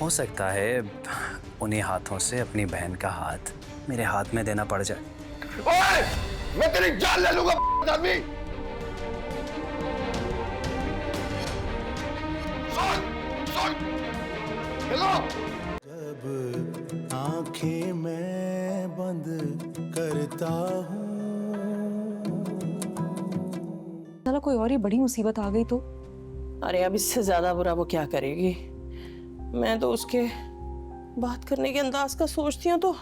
हो सकता है उन्हीं हाथों से अपनी बहन का हाथ मेरे हाथ में देना पड़ जाए। ओए, मैं तेरी जान ले लूंगा आदमी। सुन हेलो। जब आंखें मैं बंद करता हूँ। साला कोई और ही बड़ी मुसीबत आ गई तो। अरे अब इससे ज्यादा बुरा वो क्या करेगी। मैं तो उसके बात करने के अंदाज का सोचती हूँ तो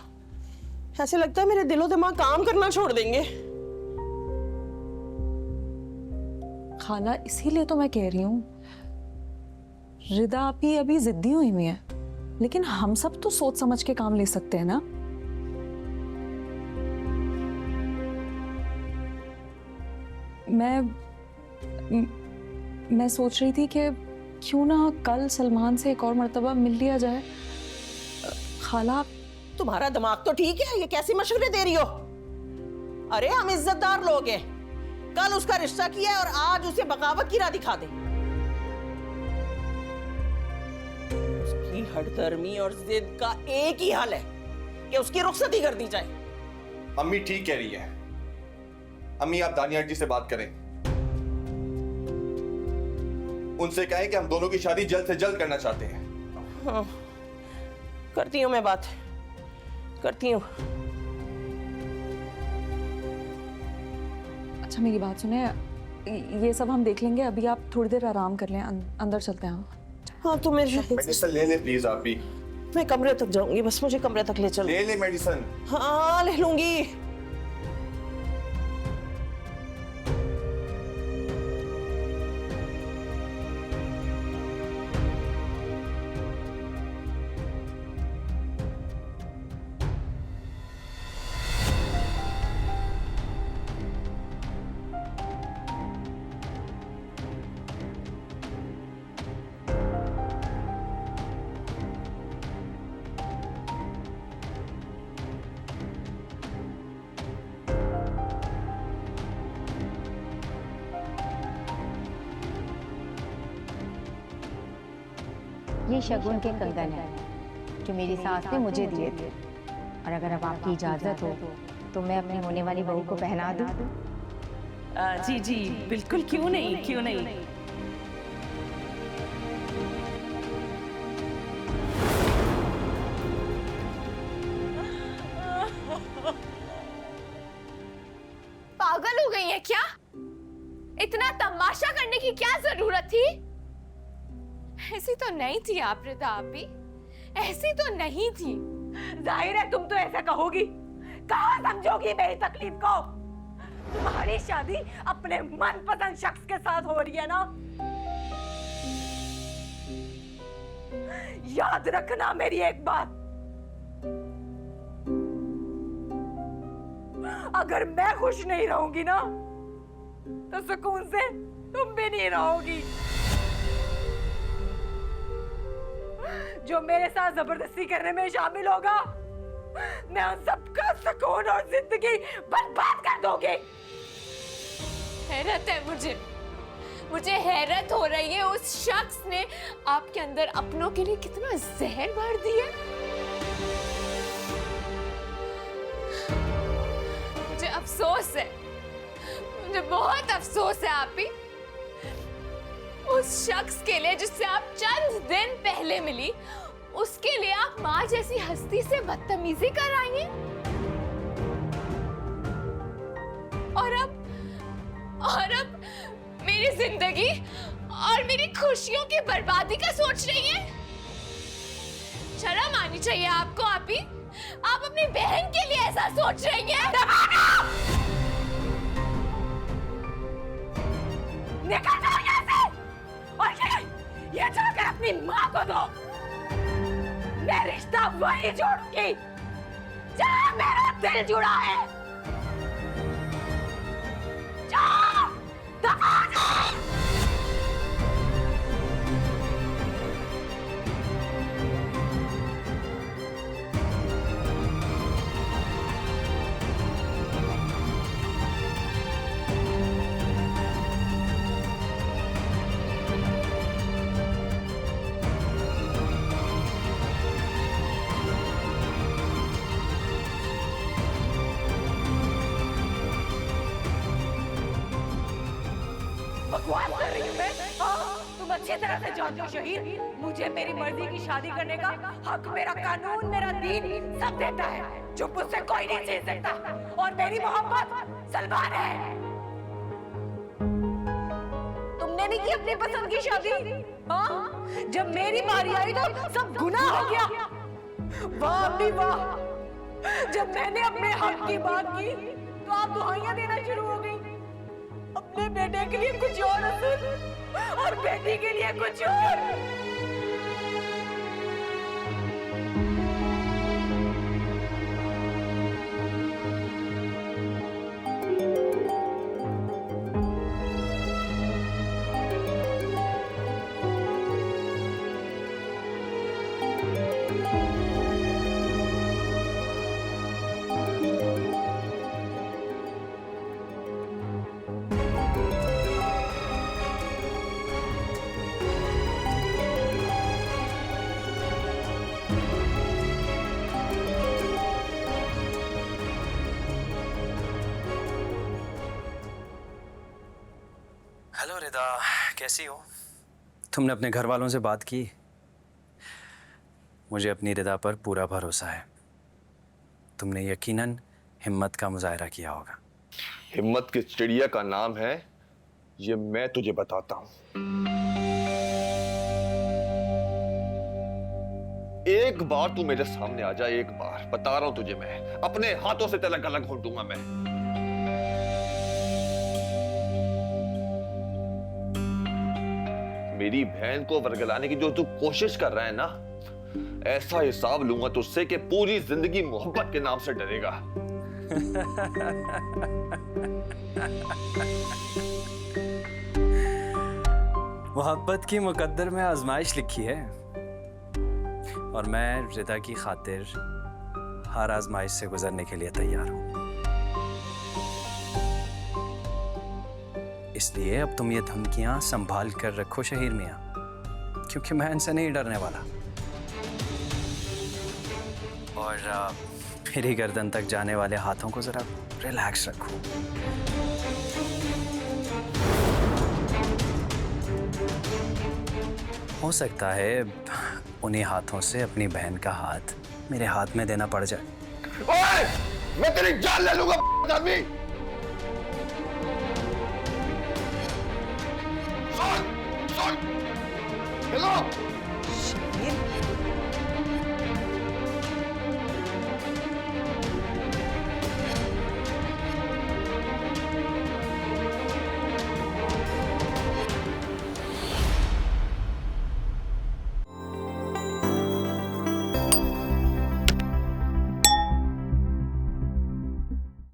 ऐसे लगता है मेरे दिलो दिमाग काम करना छोड़ देंगे। खाला इसीलिए तो मैं कह रही हूँ, रिदा आपी अभी जिद्दी हुई है, लेकिन हम सब तो सोच समझ के काम ले सकते हैं ना। मैं सोच रही थी कि क्यों ना कल सलमान से एक और मर्तबा मिल लिया जाए। खाला तुम्हारा दिमाग तो ठीक है, ये कैसी मशवरे दे रही हो। अरे हम इज्जतदार लोग हैं, कल उसका रिश्ता किया है और आज उसे बगावत की राह दिखा दे। उसकी हठधर्मी और जिद का एक ही हल है कि उसकी रुखसती कर दी जाए। अम्मी ठीक कह रही है। अम्मी आप दानियार जी से बात करें, उनसे कहें कि हम दोनों की शादी जल्द से जल्द करना चाहते हैं। हाँ, करती हूँ मैं बात, करती हूँ। अच्छा मेरी बात सुने, ये सब हम देख लेंगे, अभी आप थोड़ी देर आराम कर लें, अंदर चलते हैं। हाँ तो मेरे मेडिसिन ले ले प्लीज आप भी। मैं कमरे तक जाऊंगी, बस मुझे कमरे तक ले चलो। ले ले मेडिसिन। हाँ ले लूंगी। ये शगुन के कंगन है जो मेरी सास ने मुझे दिए थे, और अगर अब आपकी इजाजत हो तो मैं अपनी होने वाली बहू को पहना दूं। जी जी बिल्कुल, क्यों नहीं, क्यों नहीं। पागल हो गई है क्या? इतना तमाशा करने की क्या जरूरत थी? ऐसी तो नहीं थी आप रिदा आपी, ऐसी तो नहीं थी। जाहिर है तुम तो ऐसा कहोगी, कहाँ समझोगी मेरी तकलीफ को। तुम्हारी शादी अपने मनपसंद शख्स के साथ हो रही है ना। याद रखना मेरी एक बात, अगर मैं खुश नहीं रहूंगी ना तो सुकून से तुम भी नहीं रहोगी। जो मेरे साथ जबरदस्ती करने में शामिल होगा, मैं उन सबका सुकून और जिंदगी बर्बाद कर दोगे। हैरत है मुझे हैरत हो रही है, उस शख्स ने आपके अंदर अपनों के लिए कितना जहर भर दिया। मुझे अफसोस है, मुझे बहुत अफसोस है आप ही, उस शख्स के लिए जिससे आप चंद दिन पहले मिली, उसके लिए आप माँ जैसी हस्ती से बदतमीजी कर आई हैं। और अब मेरी जिंदगी और मेरी खुशियों की बर्बादी का सोच रही हैं। शर्म आनी चाहिए आपको आप ही, आप अपनी बहन के लिए ऐसा सोच रही हैं। निकल जाओ यहाँ से, और ये जाकर अपनी माँ को दो। मैं रिश्ता वही जोड़ूंगी जहाँ मेरा दिल जुड़ा है। जाओ, दफा जाओ। अच्छी तरह से जानते हो शहीद, मुझे मेरी मर्जी की शादी करने का हक मेरा कानून, मेरा दीन सब देता है, जो मुझसे कोई नहीं छीन सकता। और मेरी मोहब्बत सलमान है। तुमने नहीं की अपनी पसंद की शादी? हाँ? जब मेरी बारी आई तो सब गुनाह हो गया। वाह अम्मी वाह, जब मैंने अपने हक की बात की तो आप दुआइयां देना शुरू हो गई। अपने बेटे के लिए कुछ और और बेटी के लिए कुछ और। हेलो रिदा, कैसी हो? तुमने अपने घर वालों से बात की? मुझे अपनी रिदा पर पूरा भरोसा है। तुमने यकीनन हिम्मत का मुजाहरा किया होगा। हिम्मत की चिड़िया का नाम है, ये मैं तुझे बताता हूं। एक बार तू मेरे सामने आ जा, एक बार बता रहा हूं तुझे, मैं अपने हाथों से तिलक अलग घोंट दूंगा मैं। मेरी बहन को वर्गलाने की जो तू कोशिश कर रहा है ना, ऐसा हिसाब लूंगा तुझसे कि पूरी जिंदगी मोहब्बत के नाम से डरेगा। मोहब्बत की मुकद्दर में आजमाइश लिखी है और मैं रिदा की खातिर हर आजमाइश से गुजरने के लिए तैयार हूं। इसलिए अब तुम ये धमकियां संभाल कर रखो शहीर मियां, क्योंकि मैं इनसे नहीं डरने वाला। और मेरी गर्दन तक जाने वाले हाथों को जरा रिलैक्स रखो। हो सकता है उन्हीं हाथों से अपनी बहन का हाथ मेरे हाथ में देना पड़ जाए। ओए, मैं तेरी जान ले लूंगा आदमी। सुन, सुन, हेलो।